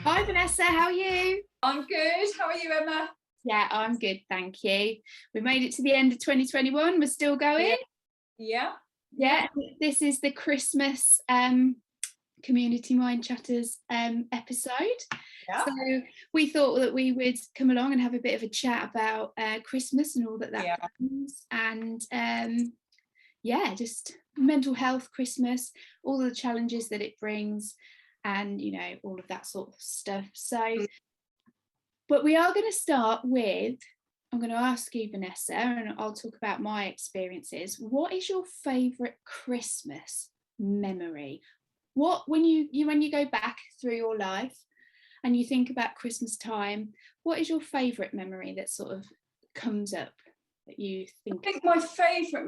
Hi Vanessa, how are you? I'm good. How are you, Emma? Yeah, I'm good, thank you. We made it to the end of 2021. We're still going. Yeah. This is the Christmas Community Mind Chatters episode. Yeah. So we thought that we would come along and have a bit of a chat about Christmas and all that brings, and just mental health, Christmas, all the challenges that it brings, and all of that sort of stuff. So but we are going to start with, I'm going to ask you, Vanessa, and I'll talk about my experiences. What is your favourite Christmas memory? What, when you go back through your life and you think about Christmas time, what is your favourite memory that sort of comes up that you think? I think my favourite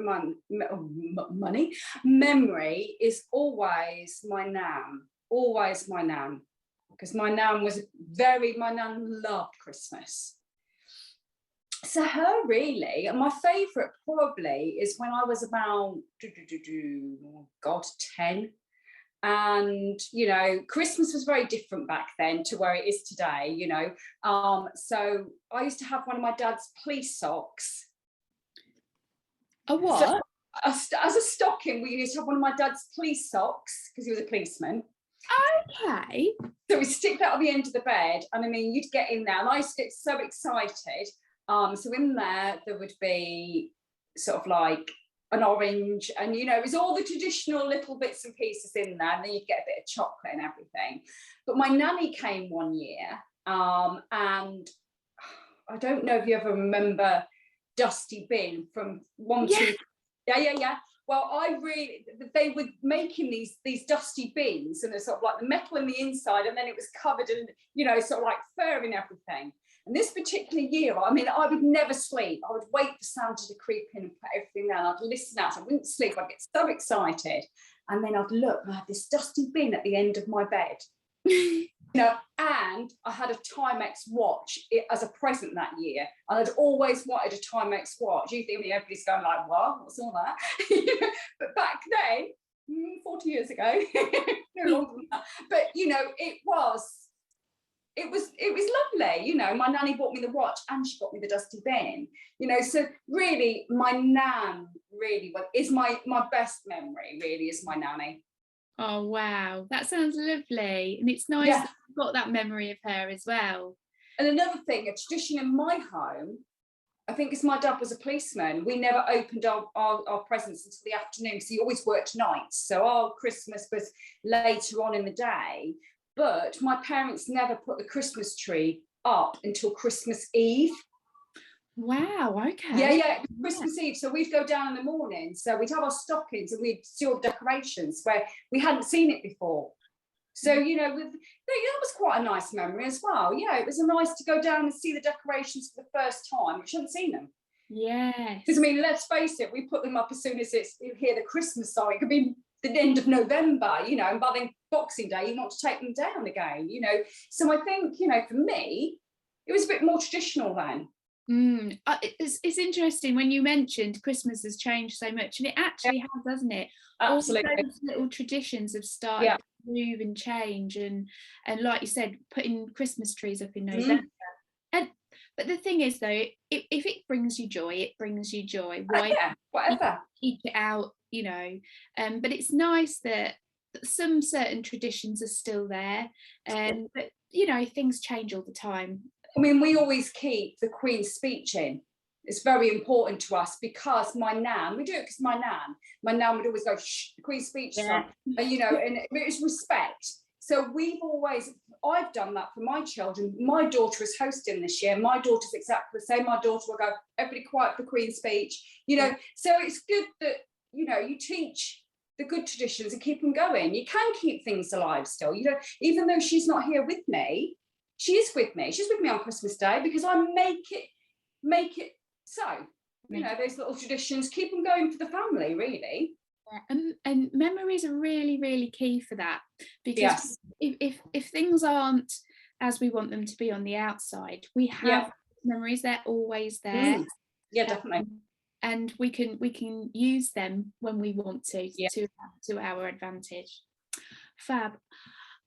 memory is always my nan. Always my nan. Because my nan loved Christmas. So her really, and my favourite probably is when I was about 10. And Christmas was very different back then to where it is today, so I used to have one of my dad's police socks. A what? So, as a stocking, we used to have one of my dad's police socks because he was a policeman. Okay. So we stick that on the end of the bed, and I mean, you'd get in there, and I used to get so excited. So in there would be sort of like an orange, and it was all the traditional little bits and pieces in there, and then you'd get a bit of chocolate and everything. But my nanny came one year, and I don't know if you ever remember Dusty Bin from one, two. Yeah. Well, they were making these dusty bins, and it's sort of like the metal in the inside, and then it was covered in, sort of like fur and everything. And this particular year, I mean, I would never sleep. I would wait for Santa to creep in and put everything down. I'd listen out, so I wouldn't sleep. I'd get so excited. And then I'd look, and I had this dusty bin at the end of my bed. And I had a Timex watch as a present that year. And I'd always wanted a Timex watch. You think everybody's going like, what? What's all that? But back then, 40 years ago, no longer than that. But it was lovely. My nanny bought me the watch and she got me the dusty bin. So really, my nan is my best memory. Really, is my nanny. Oh wow, that sounds lovely, and it's nice that you've got that memory of her as well. And another thing, a tradition in my home, I think, is my dad was a policeman. We never opened our presents until the afternoon, so he always worked nights. So our Christmas was later on in the day. But my parents never put the Christmas tree up until Christmas Eve. Wow, okay. Yeah, Christmas Eve. So we'd go down in the morning. So we'd have our stockings and we'd see all the decorations where we hadn't seen it before. So, that was quite a nice memory as well. Yeah, it was nice to go down and see the decorations for the first time, which I hadn't seen them. Yes. Because, I mean, let's face it, we put them up as soon as you hear the Christmas song. It could be the end of November, and by then Boxing Day, you want to take them down again, So I think, for me, it was a bit more traditional then. It's interesting when you mentioned Christmas has changed so much, and it actually has, hasn't it? Absolutely. All those little traditions have started to move and change, and like you said, putting Christmas trees up in November. But the thing is, though, if it brings you joy, it brings you joy. Why whatever. Keep it out, but it's nice that some certain traditions are still there, but things change all the time. I mean, we always keep the Queen's speech in. It's very important to us because my nan, we do it because my nan would always go, shh, the Queen's speech song, and and it was respect. So I've done that for my children. My daughter is hosting this year. My daughter's exactly the same. My daughter will go, everybody quiet for Queen's speech, So it's good that, you teach the good traditions and keep them going. You can keep things alive still, even though she's not here with me, she is with me. She's with me on Christmas Day because I make it so. Those little traditions, keep them going for the family, really. And memories are really, really key for that, because if things aren't as we want them to be on the outside, we have memories, they're always there. Yeah, definitely. And we can use them when we want to Yeah. to our advantage. Fab.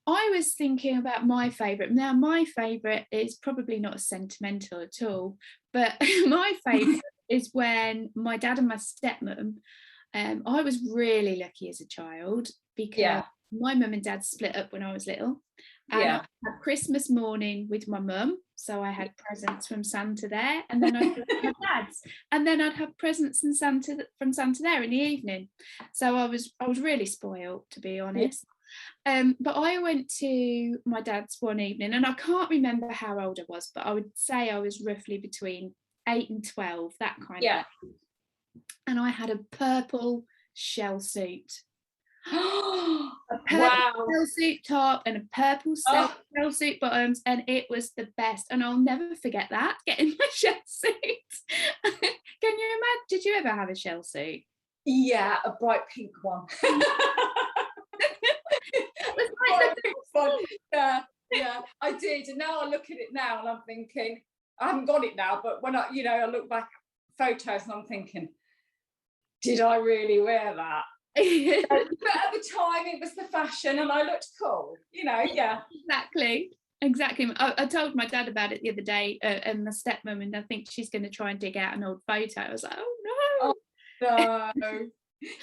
I was thinking about my favourite. Now, my favourite is probably not sentimental at all, but my favourite is when my dad and my stepmom, I was really lucky as a child because my mum and dad split up when I was little. And I had Christmas morning with my mum, so I had presents from Santa there, and then I'd go to my dad's, and then I'd have presents from Santa there in the evening. So I was really spoiled, to be honest. But I went to my dad's one evening, and I can't remember how old I was, but I would say I was roughly between 8 and 12, that kind of age. And I had a purple shell suit. A purple shell suit top and a purple shell suit bottoms, and it was the best. And I'll never forget that, getting my shell suit. Can you imagine? Did you ever have a shell suit? Yeah, a bright pink one. Yeah, I did. And now I look at it now and I'm thinking, I haven't got it now, but when I look back at photos and I'm thinking, did I really wear that? But at the time it was the fashion and I looked cool, Exactly. I told my dad about it the other day, and the stepmom, and I think she's going to try and dig out an old photo. I was like, oh no.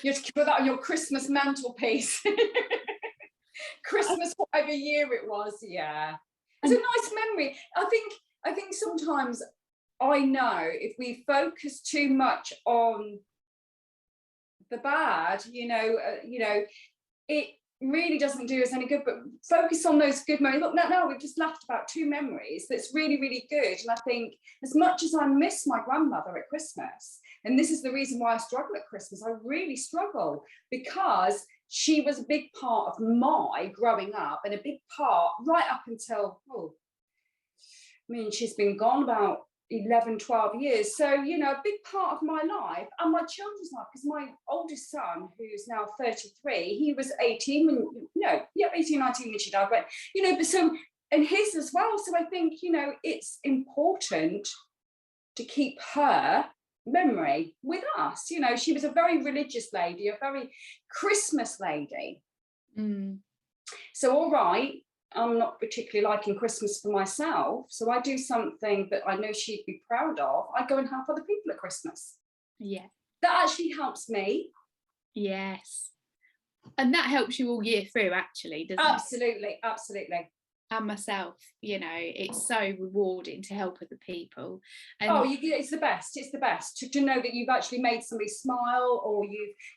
You have to put that on your Christmas mantelpiece. Christmas, whatever year it was. Yeah, it's a nice memory. I think sometimes I know if we focus too much on the bad, it really doesn't do us any good. But focus on those good memories. Look, now we've just laughed about two memories that's really, really good. And I think as much as I miss my grandmother at Christmas, and this is the reason why I struggle at Christmas, I really struggle because she was a big part of my growing up, and a big part right up until, she's been gone about 11, 12 years. So, a big part of my life and my children's life, because my oldest son, who's now 33, he was 18 when, 18, 19 when she died, but, but so, and his as well. So I think, it's important to keep her memory with us. She was a very religious lady, a very Christmas lady. So all right, I'm not particularly liking Christmas for myself, so I do something that I know she'd be proud of. I go and help other people at Christmas. Yeah, that actually helps me. Yes, and that helps you all year through, actually, doesn't it? Absolutely. And myself, it's so rewarding to help other people. And it's the best. It's the best to know that you've actually made somebody smile, or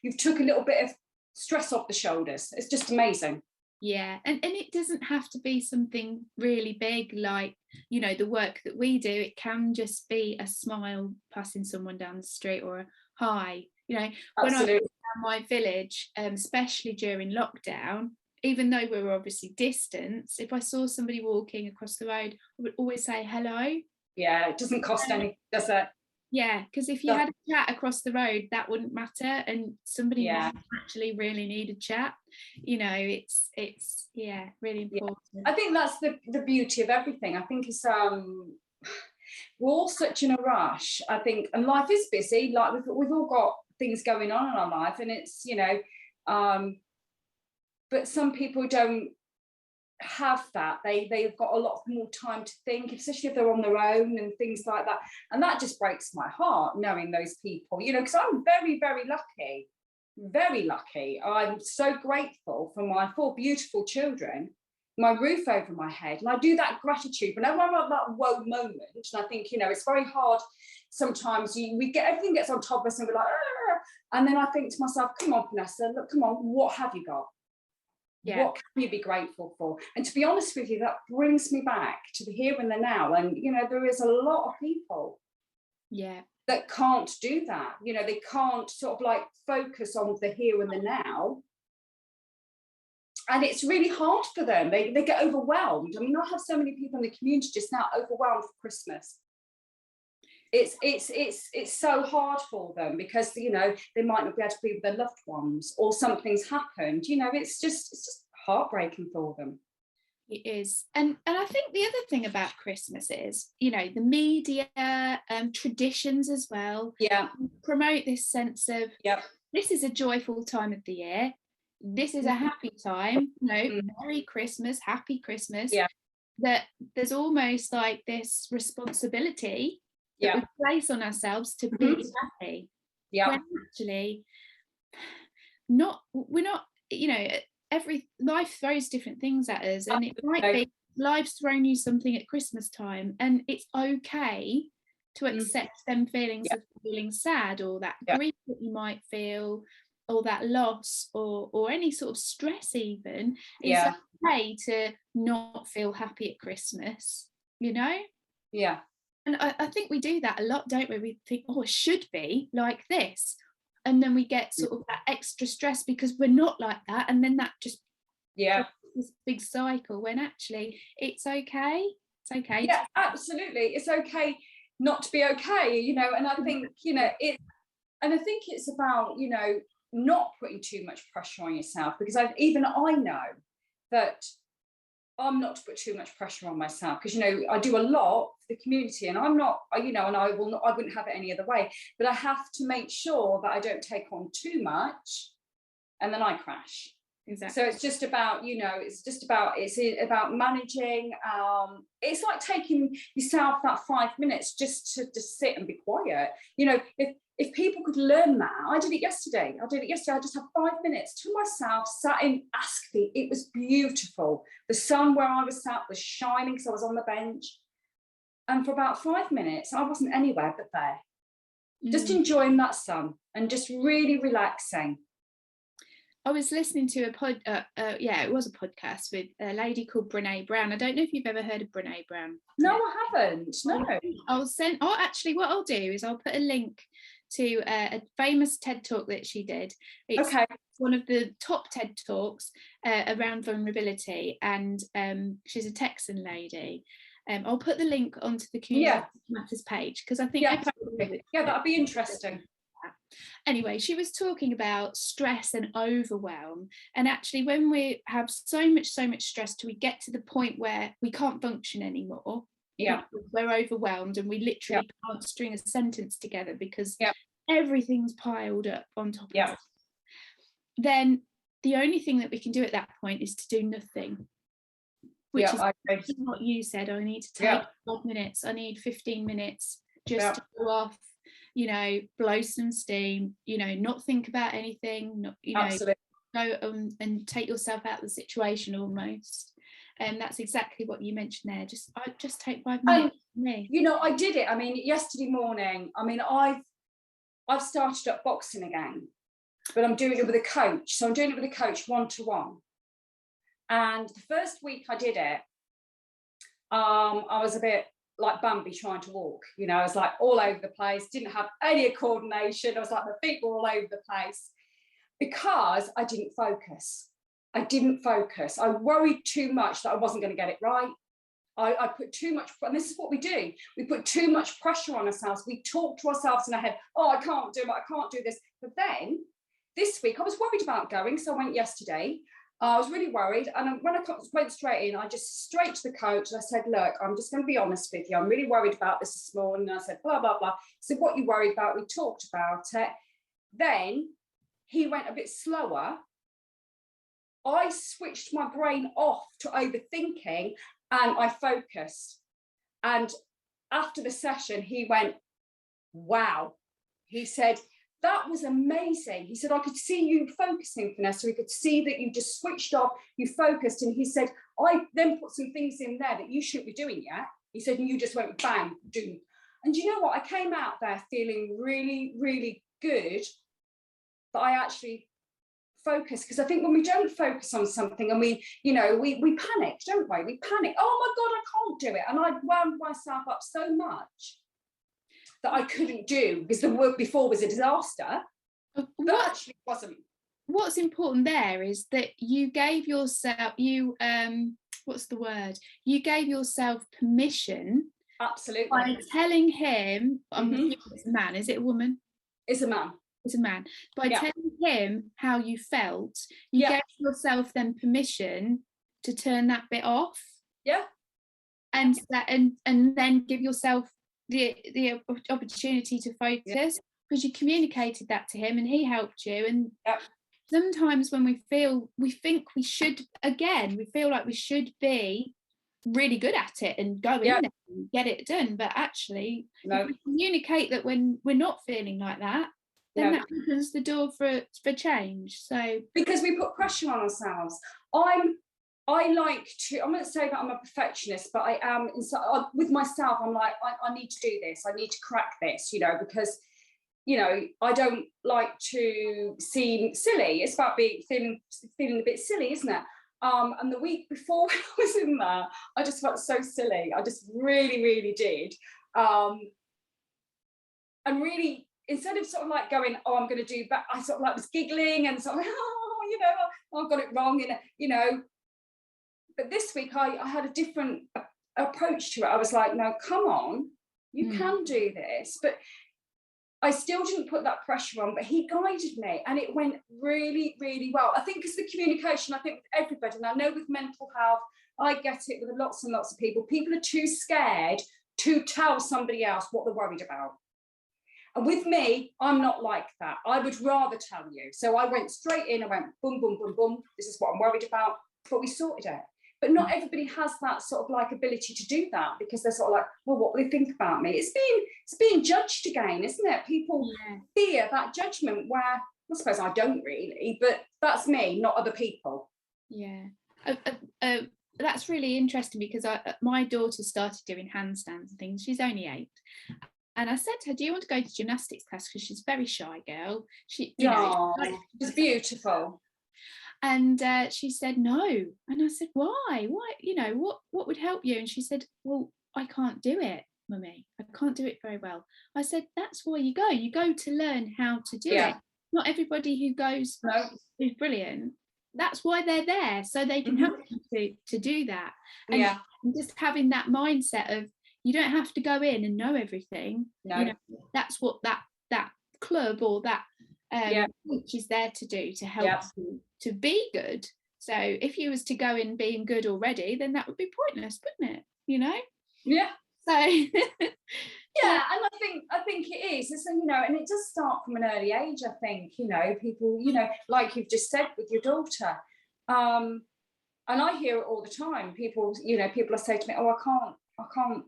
you've took a little bit of stress off the shoulders. It's just amazing. Yeah, and it doesn't have to be something really big, like the work that we do. It can just be a smile passing someone down the street, or a hi. When I was in my village, especially during lockdown, even though we were obviously distant, if I saw somebody walking across the road, I would always say hello. Yeah, it doesn't cost anything, does it? Yeah, because if you had a chat across the road, that wouldn't matter, and somebody might actually really need a chat. It's really important. I think that's the beauty of everything. I think it's we're all such in a rush, I think, and life is busy. Like we've all got things going on in our life, and it's but some people don't have that. They've got a lot more time to think, especially if they're on their own and things like that, and that just breaks my heart knowing those people, because I'm very, very lucky. I'm so grateful for my 4 beautiful children, my roof over my head, and I do that gratitude whenever I'm at that whoa moment. And I think it's very hard sometimes. Everything gets on top of us and we're like, and then I think to myself, come on, Vanessa, look, come on, what have you got? Yeah. What can you be grateful for? And to be honest with you, that brings me back to the here and the now. And there is a lot of people that can't do that. They can't sort of focus on the here and the now, and it's really hard for them. They get overwhelmed. I have so many people in the community just now overwhelmed for Christmas. It's so hard for them because they might not be able to be with their loved ones, or something's happened. It's just heartbreaking for them. It is. And I think the other thing about Christmas is, you know, the media, traditions as well, promote this sense of this is a joyful time of the year. This is a happy time, you know, Merry Christmas, Happy Christmas. That there's almost like this responsibility that we place on ourselves to be happy. When actually we're not, you know, every life throws different things at us, and it might be life's thrown you something at Christmas time, and it's okay to accept them feelings of feeling sad, or that grief that you might feel, or that loss, or any sort of stress even. It's okay to not feel happy at Christmas, you know? And I think we do that a lot, don't we? We think, oh, it should be like this. And then we get sort of that extra stress because we're not like that. And then that just this big cycle, when actually it's okay. It's okay. Yeah, absolutely. It's okay not to be okay, you know. And I think, you know, it's about, you know, not putting too much pressure on yourself, because I know that I'm not to put too much pressure on myself, because, you know, I do a lot for the community, and I'm not, you know, and I wouldn't have it any other way, but I have to make sure that I don't take on too much and then I crash. Exactly. So it's just about, you know, it's about managing. It's like taking yourself that 5 minutes just to sit and be quiet. You know, if people could learn that, I did it yesterday. I just had 5 minutes to myself, sat in Askey. It was beautiful. The sun where I was sat was shining because I was on the bench. And for about 5 minutes, I wasn't anywhere but there, just enjoying that sun and just really relaxing. I was listening to it was a podcast with a lady called Brene Brown. I don't know if you've ever heard of Brene Brown. No, I haven't. No. Actually, what I'll do is I'll put a link to a famous TED talk that she did. It's one of the top TED talks around vulnerability, and she's a Texan lady. I'll put the link onto the Community Matters page, because I think that'd be interesting. Anyway, she was talking about stress and overwhelm, and actually when we have so much stress till we get to the point where we can't function anymore, we're overwhelmed and we literally can't string a sentence together because everything's piled up on top of us, then the only thing that we can do at that point is to do nothing, which is what you said. I need to take 5 minutes, I need 15 minutes just to go off, you know, blow some steam, you know, not think about anything, not, you know, go and take yourself out of the situation almost. And that's exactly what you mentioned there. Just take 5 minutes. You know, I did it. I mean, yesterday morning, I mean, I've started up boxing again, but I'm doing it with a coach. So I'm doing it with a coach 1-to-1. And the first week I did it, I was a bit like Bambi trying to walk, you know. I was like all over the place, didn't have any coordination. I was like, my feet were all over the place because I didn't focus. I worried too much that I wasn't going to get it right. I put too much, and this is what we do. We put too much pressure on ourselves. We talk to ourselves in our head, oh, I can't do it, I can't do this. But then this week I was worried about going, so I went yesterday. I was really worried, and when I went straight in, I just straight to the coach and I said, look, I'm just going to be honest with you. I'm really worried about this morning. And I said, blah, blah, blah. So what are you worried about? We talked about it. Then he went a bit slower. I switched my brain off to overthinking and I focused. And after the session, he went, wow. He said, that was amazing. He said, I could see you focusing, Vanessa. We could see that you just switched off, you focused. And he said, I then put some things in there that you shouldn't be doing yet. He said, and you just went bang, doom. And you know what? I came out there feeling really, really good that I actually focused. Because I think when we don't focus on something and we, you know, we panic, don't we? We panic. Oh my God, I can't do it. And I wound myself up so much that I couldn't do, because the work before was a disaster. But actually wasn't. What's important there is that you gave yourself, you gave yourself permission. Absolutely. By telling him, it's a man, is it a woman? It's a man. It's a man. By telling him how you felt, you gave yourself then permission to turn that bit off. Yeah. And then give yourself the opportunity to focus, because you communicated that to him and he helped you. And sometimes when we feel like we should be really good at it and go in there and get it done, but actually if we communicate that when we're not feeling like that, then that opens the door for change. So because we put pressure on ourselves. I'm going to say that I'm a perfectionist, but I am with myself. I'm like, I need to do this. I need to crack this, because, I don't like to seem silly. It's about feeling a bit silly, isn't it? And the week before when I was in there, I just felt so silly. I just really, really did. And really, instead of sort of like going, oh, I'm going to do that, I sort of like was giggling and sort of, I've got it wrong, But this week I had a different approach to it. I was like, no, come on, you can do this. But I still didn't put that pressure on, but he guided me and it went really, really well. I think it's the communication, I think with everybody, and I know with mental health, I get it with lots and lots of people. People are too scared to tell somebody else what they're worried about. And with me, I'm not like that. I would rather tell you. So I went straight in, I went boom, boom, boom, boom. This is what I'm worried about, but we sorted it. But not everybody has that sort of like ability to do that, because they're sort of like, well, what will they think about me? It's being judged again, isn't it? People fear that judgment, where I suppose I don't really, but that's me, not other people. Yeah. That's really interesting, because my daughter started doing handstands and things. She's only 8. And I said to her, do you want to go to gymnastics class? Because she's a very shy girl. She's beautiful. And she said no. And I said, why? What would help you? And she said, well, I can't do it, Mummy. I can't do it very well. I said, that's why you go. You go to learn how to do it. Not everybody who goes is brilliant. That's why they're there, so they can help you to do that. And just having that mindset of, you don't have to go in and know everything. No. That's what that club or that coach is there to do, to help you to be good. So if you was to go in being good already, then that would be pointless, wouldn't it? So and I think it is. It's, and it does start from an early age. I think people, like you've just said with your daughter, and I hear it all the time. People are saying to me, oh, I can't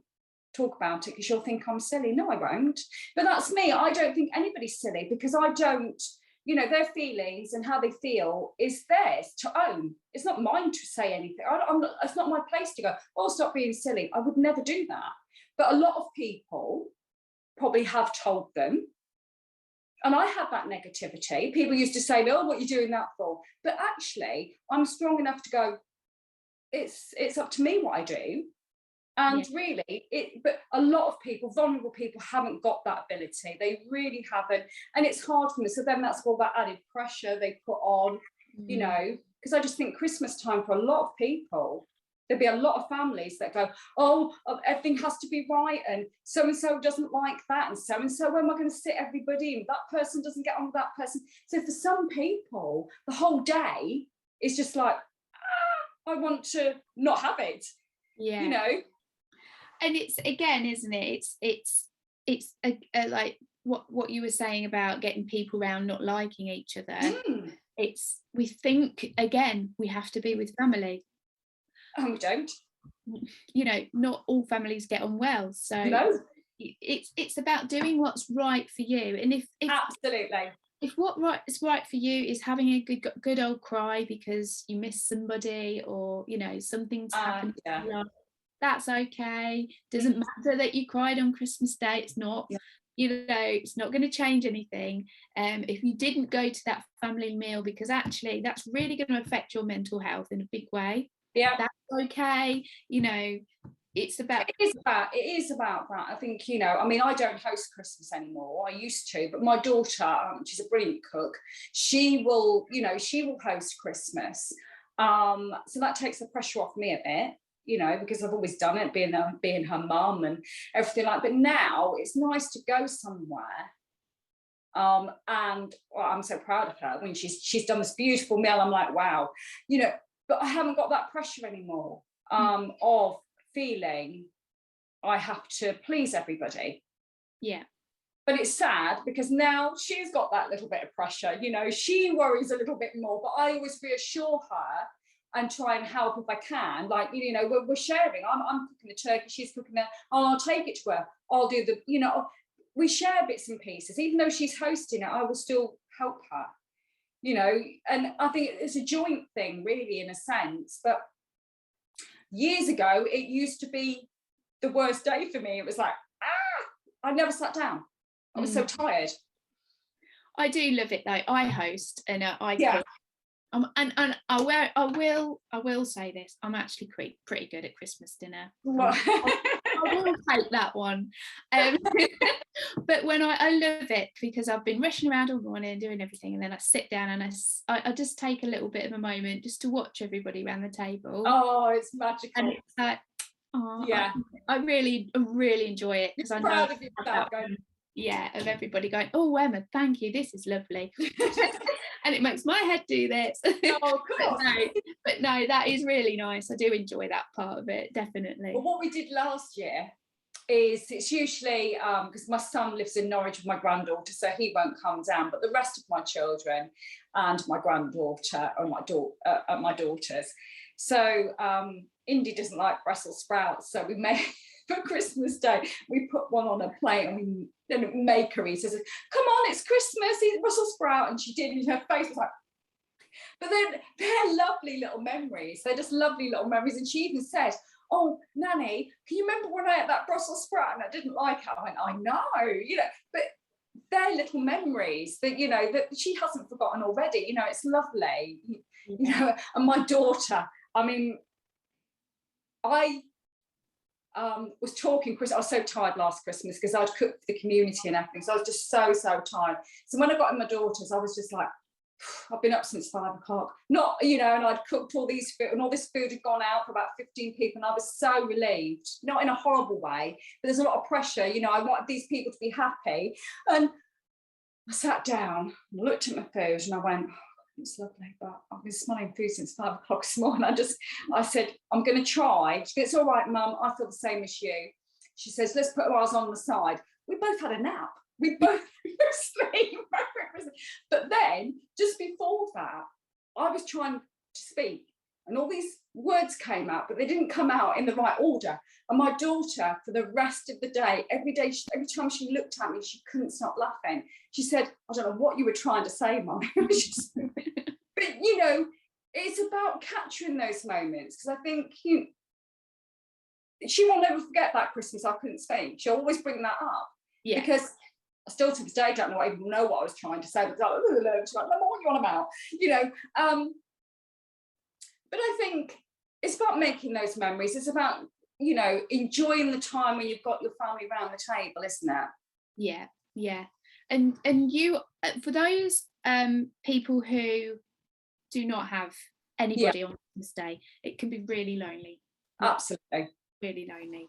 talk about it because you'll think I'm silly. No, I won't. But that's me. I don't think anybody's silly, because I don't, their feelings and how they feel is theirs to own. It's not mine to say anything. It's not my place to go, oh, stop being silly. I would never do that. But a lot of people probably have told them. And I had that negativity. People used to say, oh, what are you doing that for? But actually, I'm strong enough to go, it's up to me what I do. And really, but a lot of people, vulnerable people, haven't got that ability. They really haven't. And it's hard for them. So then that's all that added pressure they put on, because I just think Christmas time for a lot of people, there'll be a lot of families that go, oh, everything has to be right, and so-and-so doesn't like that, and so-and-so, where am I going to sit everybody? And that person doesn't get on with that person. So for some people, the whole day is just like, I want to not have it, And it's, again, isn't it? It's like what you were saying about getting people around not liking each other. We think, again, we have to be with family. And we don't. Not all families get on well. So it's about doing what's right for you. And if absolutely, if is right for you is having a good old cry because you miss somebody, or something's happened, that's okay. Doesn't matter that you cried on Christmas Day. It's not it's not going to change anything if you didn't go to that family meal, because actually that's really going to affect your mental health in a big way. That's okay. It is about that. I think, I don't host Christmas anymore. I used to, but my daughter, she's a brilliant cook, she will host Christmas, so that takes the pressure off me a bit, because I've always done it, being her mum and everything like. But now it's nice to go somewhere, and I'm so proud of her when she's done this beautiful meal. I'm like, wow, but I haven't got that pressure anymore of feeling I have to please everybody. Yeah. But it's sad because now she's got that little bit of pressure, you know, she worries a little bit more, but I always reassure her and try and help if I can. Like, you know, we're sharing. I'm cooking the turkey, she's cooking the, I'll take it to her. I'll do the, you know, we share bits and pieces. Even though she's hosting it, I will still help her, you know, and I think it's a joint thing, really, in a sense. But years ago, it used to be the worst day for me. It was like, I never sat down. I was so tired. I do love it though. I host and I Yeah. cook. And I will say this. I'm actually pretty good at Christmas dinner. I will take that one. But when I love it because I've been rushing around all morning doing everything, and then I sit down and I just take a little bit of a moment just to watch everybody around the table. Oh, it's magical. And it's like, oh yeah, I really enjoy it because I know proud of yourself going, of everybody going, oh Emma, thank you, this is lovely. And it makes my head do this. Oh, of course. but no, that is really nice. I do enjoy that part of it, definitely. Well, what we did last year is, it's usually because my son lives in Norwich with my granddaughter, so he won't come down, but the rest of my children and my granddaughter are my daughters. So Indy doesn't like Brussels sprouts, so we made for Christmas Day, we put one on a plate and we then make her eat. She says, come on, it's Christmas, eat Brussels sprout. And she did, and her face was like, but they're lovely little memories. They're just lovely little memories. And she even said, oh, Nanny, can you remember when I ate that Brussels sprout and I didn't like it? I went, I know, you know, but they're little memories that, you know, that she hasn't forgotten already. You know, it's lovely, you know. And my daughter, I mean, I was talking, Chris, I was so tired last Christmas because I'd cooked for the community and everything. So I was just so tired. So when I got in my daughter's, I was just like, I've been up since 5 o'clock. Not, you know, and I'd cooked all these food and all this food had gone out for about 15 people. And I was so relieved, not in a horrible way, but there's a lot of pressure. You know, I wanted these people to be happy. And I sat down, and looked at my food and I went, it's lovely, but I've been smelling food since 5 o'clock this morning. I said, I'm going to try. She goes, it's all right, Mum, I feel the same as you. She says, let's put ours on the side. We both had a nap. We both sleep. But then, just before that, I was trying to speak and all these words came out, but they didn't come out in the right order. And my daughter, for the rest of the day, every time she looked at me, she couldn't stop laughing. She said, I don't know what you were trying to say, Mum. But, you know, it's about capturing those moments, because I think she will never forget that Christmas I couldn't speak. She'll always bring that up. Yeah. Because I still to this day don't even know what I was trying to say. But she's like, Mum, what you on about? You know, but I think it's about making those memories. It's about, you know, enjoying the time when you've got your family around the table, isn't it? Yeah, yeah. And you, for those people who do not have anybody on Christmas Day, it can be really lonely. Absolutely. Really lonely.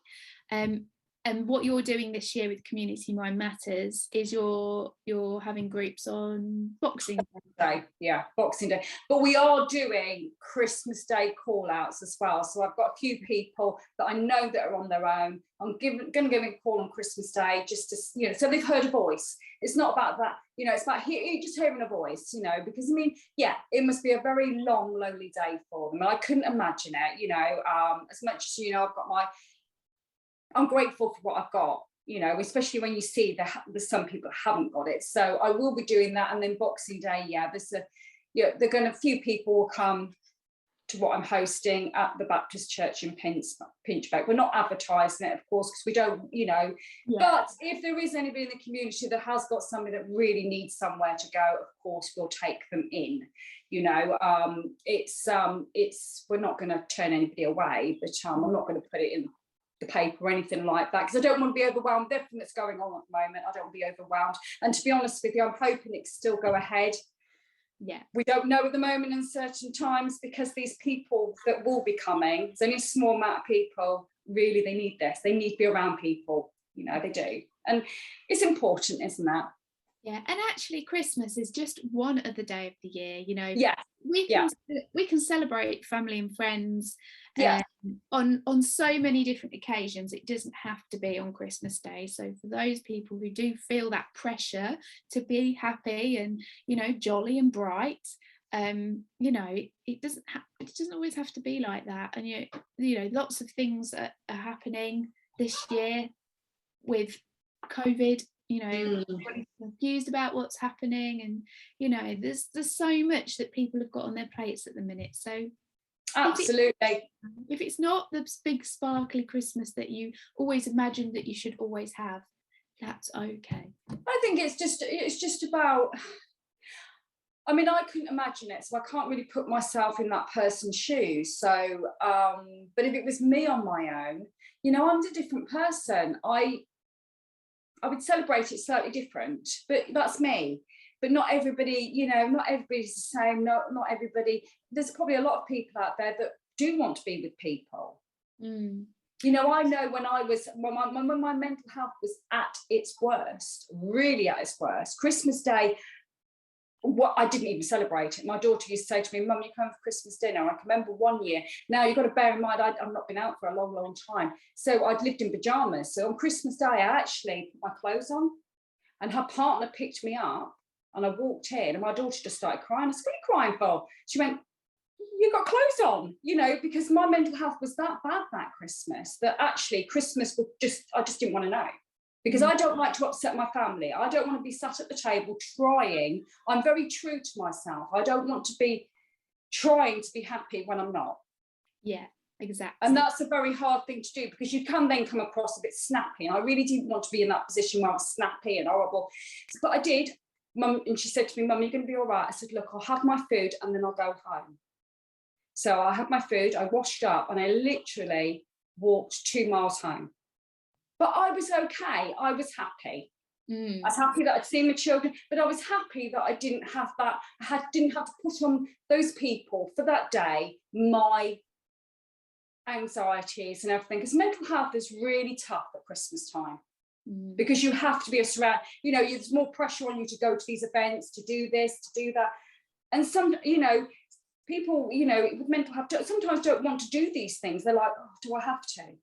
And what you're doing this year with Community Mind Matters is you're having groups on Boxing Day. Yeah, Boxing Day. But we are doing Christmas Day call outs as well. So I've got a few people that I know that are on their own. I'm going to give them a call on Christmas Day just to, you know, so they've heard a voice. It's not about that, you know, it's about just hearing a voice, you know, because I mean, yeah, it must be a very long, lonely day for them. And I couldn't imagine it, you know, as much as, you know, I'm grateful for what I've got, you know, especially when you see there's some people that haven't got it. So I will be doing that. And then Boxing Day, a few people will come to what I'm hosting at the Baptist Church in Pinchbeck. We're not advertising it, of course, because we don't, you know, but if there is anybody in the community that has got somebody that really needs somewhere to go, of course, we'll take them in. You know, we're not going to turn anybody away, but I'm not going to put it in the paper or anything like that, because I don't want to be overwhelmed with everything that's going on at the moment. I don't want to be overwhelmed, and to be honest with you, I'm hoping it still go ahead. Yeah, we don't know at the moment in certain times, because these people that will be coming, there's only a small amount of people, really, they need this. They need to be around people, you know, they do. And it's important, isn't that? Yeah, and actually Christmas is just one other day of the year, you know. Yeah, We yeah, can we can celebrate family and friends yeah, on so many different occasions. It doesn't have to be on Christmas Day. So for those people who do feel that pressure to be happy and, you know, jolly and bright, you know, it doesn't always have to be like that. And you know, lots of things are happening this year with COVID. You know, everybody's confused about what's happening, and you know, there's so much that people have got on their plates at the minute. So absolutely. if it's not the big sparkly Christmas that you always imagined that you should always have, that's okay. I think it's just about, I mean, I couldn't imagine it, so I can't really put myself in that person's shoes. So, but if it was me on my own, you know, I'm a different person. I would celebrate it slightly different, but that's me. But not everybody, you know, not everybody's the same. Not everybody. There's probably a lot of people out there that do want to be with people. Mm. You know, I know when my mental health was at its worst, really at its worst, Christmas Day, what I didn't even celebrate it. My daughter used to say to me, "Mum, you come for Christmas dinner." I can remember one year. Now you've got to bear in mind, I've not been out for a long, long time. So I'd lived in pajamas. So on Christmas Day, I actually put my clothes on, and her partner picked me up, and I walked in, and my daughter just started crying. I said, "What are you crying for?" She went, "You got clothes on," you know, because my mental health was that bad that Christmas that actually Christmas was I just didn't want to know. Because I don't like to upset my family. I don't want to be sat at the table trying. I'm very true to myself. I don't want to be trying to be happy when I'm not. Yeah, exactly. And that's a very hard thing to do because you can then come across a bit snappy. And I really didn't want to be in that position where I was snappy and horrible. But I did. Mum, and she said to me, "Mum, you're going to be all right." I said, "Look, I'll have my food and then I'll go home." So I had my food, I washed up, and I literally walked 2 miles home. But I was okay. I was happy. I was happy that I'd seen my children, but I was happy that I didn't have that. Didn't have to put on those people for that day my anxieties and everything. Because mental health is really tough at Christmas time. Because you have to be surrounded. You know, there's more pressure on you to go to these events, to do this, to do that, and some, you know, people, you know, with mental health sometimes don't want to do these things. They're like, "Oh, do I have to?"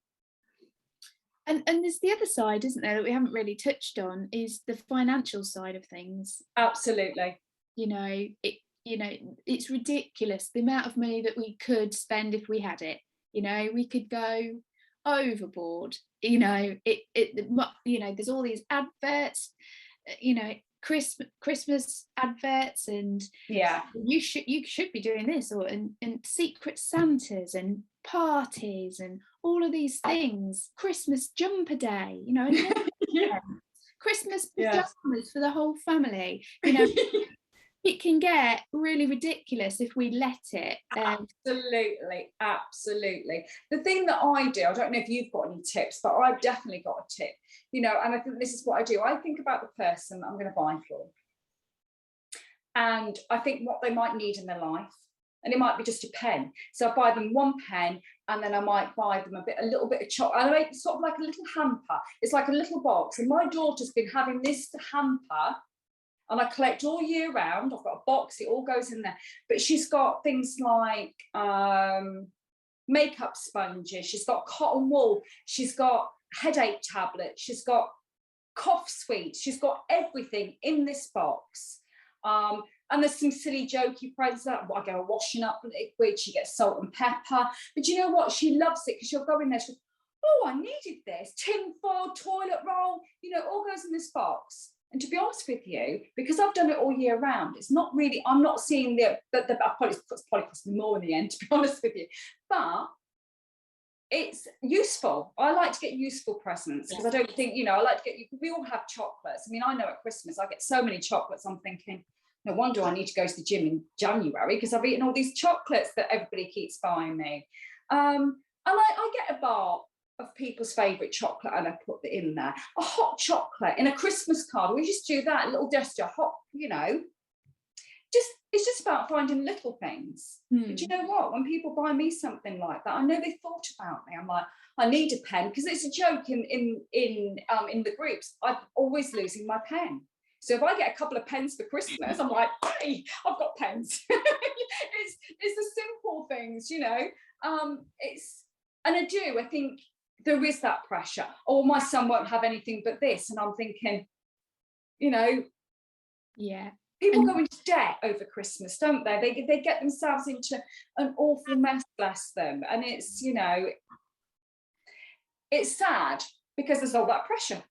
And there's the other side, isn't there, that we haven't really touched on, is the financial side of things. Absolutely. You know, it's ridiculous the amount of money that we could spend if we had it. You know, we could go overboard. You know, you know, there's all these adverts, you know, Christmas adverts, and Yeah. you should be doing this, or and secret Santas and parties and all of these things. Christmas jumper day, you know, and Yeah. Christmas pajamas for the whole family. You know, it can get really ridiculous if we let it. Absolutely, absolutely. The thing that I do, I don't know if you've got any tips, but I've definitely got a tip. You know, and I think this is what I do. I think about the person I'm going to buy for, and I think what they might need in their life. And it might be just a pen. So I buy them one pen, and then I might buy them a little bit of chocolate. I make sort of like a little hamper. It's like a little box. And my daughter's been having this hamper, and I collect all year round. I've got a box, it all goes in there. But she's got things like makeup sponges, she's got cotton wool, she's got headache tablets, she's got cough sweets, she's got everything in this box. And there's some silly jokey phrases that I go washing up liquid, she gets salt and pepper. But you know what? She loves it because she'll go in there, she goes, "Oh, I needed this. Tin foil, toilet roll, you know, all goes in this box." And to be honest with you, because I've done it all year round, it's not really, I'm not seeing the probably cost me more in the end, to be honest with you. But it's useful. I like to get useful presents because I don't think, you know, I like to get, we all have chocolates. I mean, I know at Christmas I get so many chocolates, I'm thinking, no wonder I need to go to the gym in January because I've eaten all these chocolates that everybody keeps buying me. And I get a bar of people's favourite chocolate and I put it in there. A hot chocolate in a Christmas card. We just do that, a little gesture, hot, you know. It's just about finding little things. But you know what? When people buy me something like that, I know they thought about me. I'm like, I need a pen because it's a joke in the groups. I'm always losing my pen. So if I get a couple of pence for Christmas, I'm like, hey, I've got pence. it's the simple things, you know. I think there is that pressure. Oh, my son won't have anything but this. And I'm thinking, you know, yeah, people go into debt over Christmas, don't they? They get themselves into an awful mess, bless them. And it's, you know, it's sad because there's all that pressure.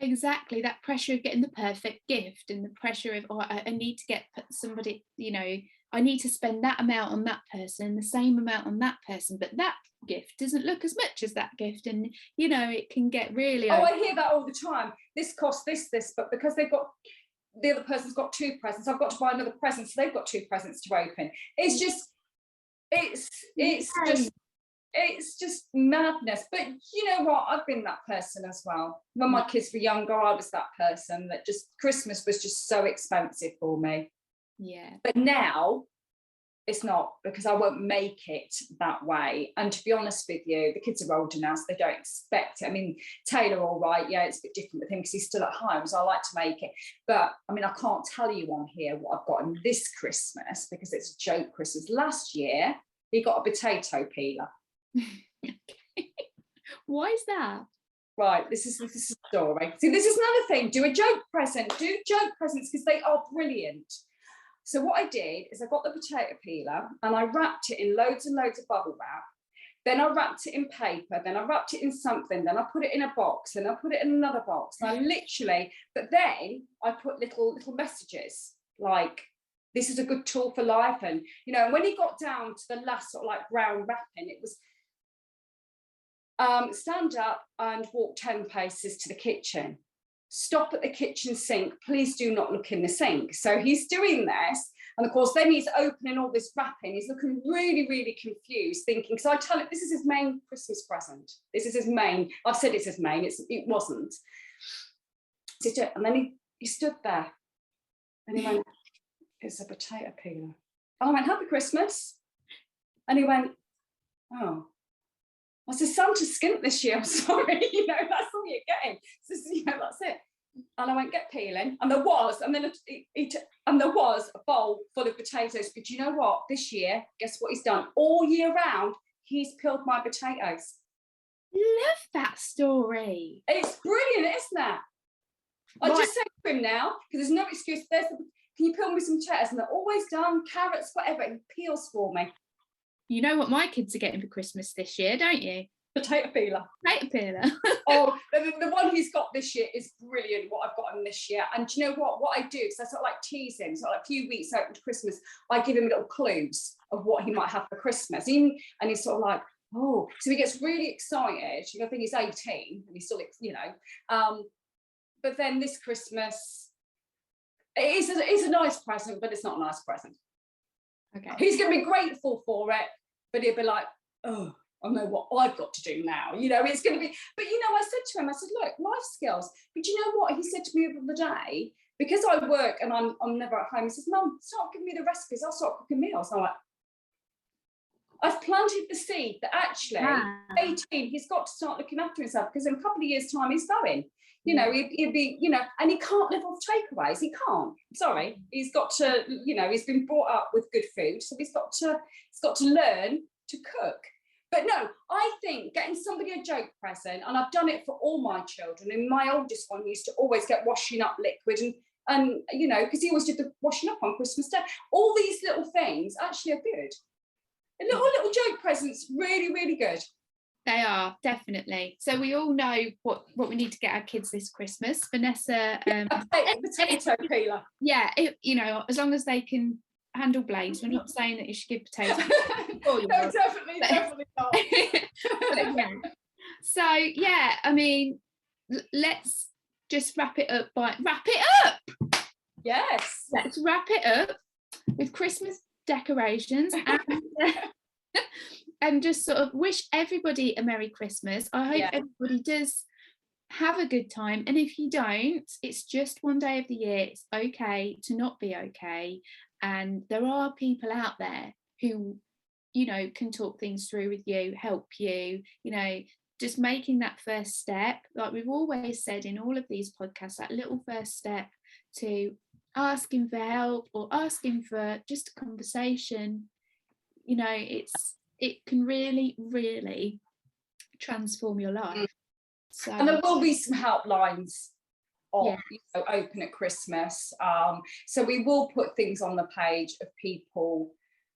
exactly, that pressure of getting the perfect gift, and the pressure of, oh, I need to get somebody, you know, I need to spend that amount on that person, the same amount on that person, but that gift doesn't look as much as that gift, and you know, it can get really I hear that all the time. This costs this, but because they've got, the other person's got 2 presents, I've got to buy another present, so they've got 2 presents to open. It's just, it's just madness. But you know what, I've been that person as well. When my kids were younger, I was that person that just, Christmas was just so expensive for me. Yeah. But now it's not, because I won't make it that way. And to be honest with you, the kids are older now, so they don't expect it. I mean, Taylor, all right, yeah, it's a bit different with him because he's still at home, so I like to make it. But I mean, I can't tell you on here what I've got in this Christmas because it's a joke Christmas. Last year, he got a potato peeler. Why is that? Right, this is a story. See, this is another thing. Do a joke present. Do joke presents because they are brilliant. So what I did is I got the potato peeler and I wrapped it in loads and loads of bubble wrap. Then I wrapped it in paper. Then I wrapped it in something. Then I put it in a box. And I put it in another box. And I literally, but then I put little messages like, this is a good tool for life. And, you know, when he got down to the last sort of like brown wrapping, it was, stand up and walk 10 paces to the kitchen. Stop at the kitchen sink. Please do not look in the sink. So he's doing this. And of course, then he's opening all this wrapping. He's looking really, really confused, thinking, because I tell him, this is his main Christmas present. This is his main. I've said it's his main. It wasn't. And then he stood there and he went, it's a potato peeler. And I went, happy Christmas. And he went, oh. I said, Santa's skint this year, I'm sorry, you know, that's all you're getting. So, you know, that's it. And I went, get peeling. And there was, and then there was a bowl full of potatoes. But you know what? This year, guess what he's done? All year round, he's peeled my potatoes. Love that story. It's brilliant, isn't it? I just say to him now, because there's no excuse. Can you peel me some potatoes? And they're always done, carrots, whatever. He peels for me. You know what my kids are getting for Christmas this year, don't you? Potato peeler. Potato peeler. Oh, the one he's got this year is brilliant, what I've got him this year. And do you know what I do? So I sort of like tease him. So like a few weeks out to Christmas, I give him little clues of what he might have for Christmas. And he's sort of like, oh. So he gets really excited. You know, I think he's 18 and he's still, you know. But then this Christmas, it's a nice present, but it's not a nice present. Okay. He's going to be grateful for it, but he'll be like, oh, I know what I've got to do now. You know, it's going to be, but you know, I said to him, I said, look, life skills. But you know what? He said to me the other day, because I work and I'm never at home, he says, Mum, start giving me the recipes. I'll start cooking meals. And I'm like, I've planted the seed that actually, 18, he's got to start looking after himself because in a couple of years' time, he's going. You know, he'd be, you know, and he can't live off takeaways. He can't. Sorry, he's got to, you know, he's been brought up with good food, so he's got to learn to cook. But no, I think getting somebody a joke present, and I've done it for all my children. And my oldest one used to always get washing up liquid, and you know, because he always did the washing up on Christmas Day. All these little things actually are good. And little joke presents, really, really good. They are, definitely. So we all know what we need to get our kids this Christmas. Vanessa, potato peeler. Yeah, you know, as long as they can handle blades. We're not saying that you should give potatoes. No, definitely not. Yeah. So yeah, I mean, let's just wrap it up. Yes. Let's wrap it up with Christmas decorations and just sort of wish everybody a Merry Christmas. I hope everybody does have a good time, and if you don't, it's just one day of the year. It's okay to not be okay, and there are people out there who, you know, can talk things through with you, help you, you know, just making that first step, like we've always said in all of these podcasts, that little first step to asking for help or asking for just a conversation, you know, it can really, really transform your life. So, and there will be some helplines yeah, open at Christmas. So we will put things on the page of people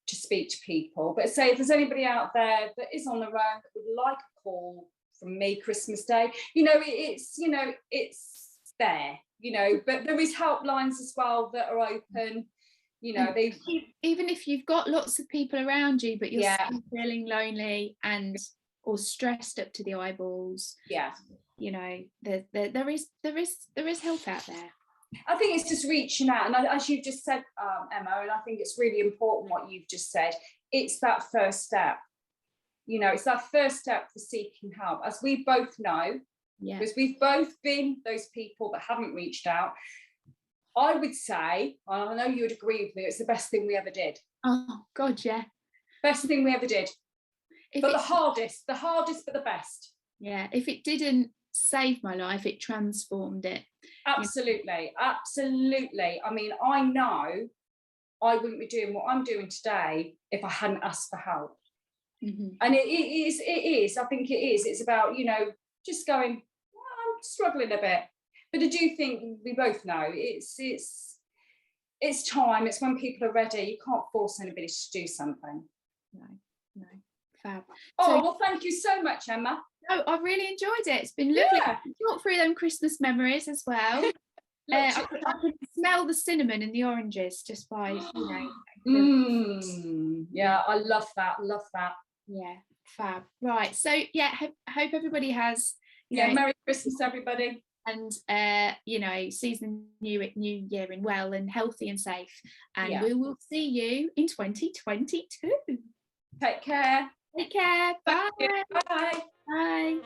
to speak to people. But say if there's anybody out there that is on their own that would like a call from me Christmas Day, it's there, but there is helplines as well that are open. Even if you've got lots of people around you, but you're still feeling lonely and or stressed up to the eyeballs, there is help out there. I think it's just reaching out, and as you just said, Emma, and I think it's really important what you've just said. It's that first step. It's that first step for seeking help, as we both know, because we've both been those people that haven't reached out. I would say, and I know you would agree with me, it's the best thing we ever did. Oh God, yeah. Best thing we ever did. But the hardest, but the best. Yeah, if it didn't save my life, it transformed it. Absolutely, absolutely. I mean, I know I wouldn't be doing what I'm doing today if I hadn't asked for help. Mm-hmm. And it is, I think it is. It's about, just going, I'm struggling a bit. But I do think we both know it's time. It's when people are ready. You can't force anybody to do something. No. Fab. Well, thank you so much, Emma. No, I've really enjoyed it. It's been lovely to talk through them Christmas memories as well. I could smell the cinnamon and the oranges just by, Yeah, I love that. Yeah, fab. Right. So yeah, hope everybody has Merry Christmas, everybody. And sees the new year in well and healthy and safe. And we will see you in 2022. Take care. Bye. Bye. Bye.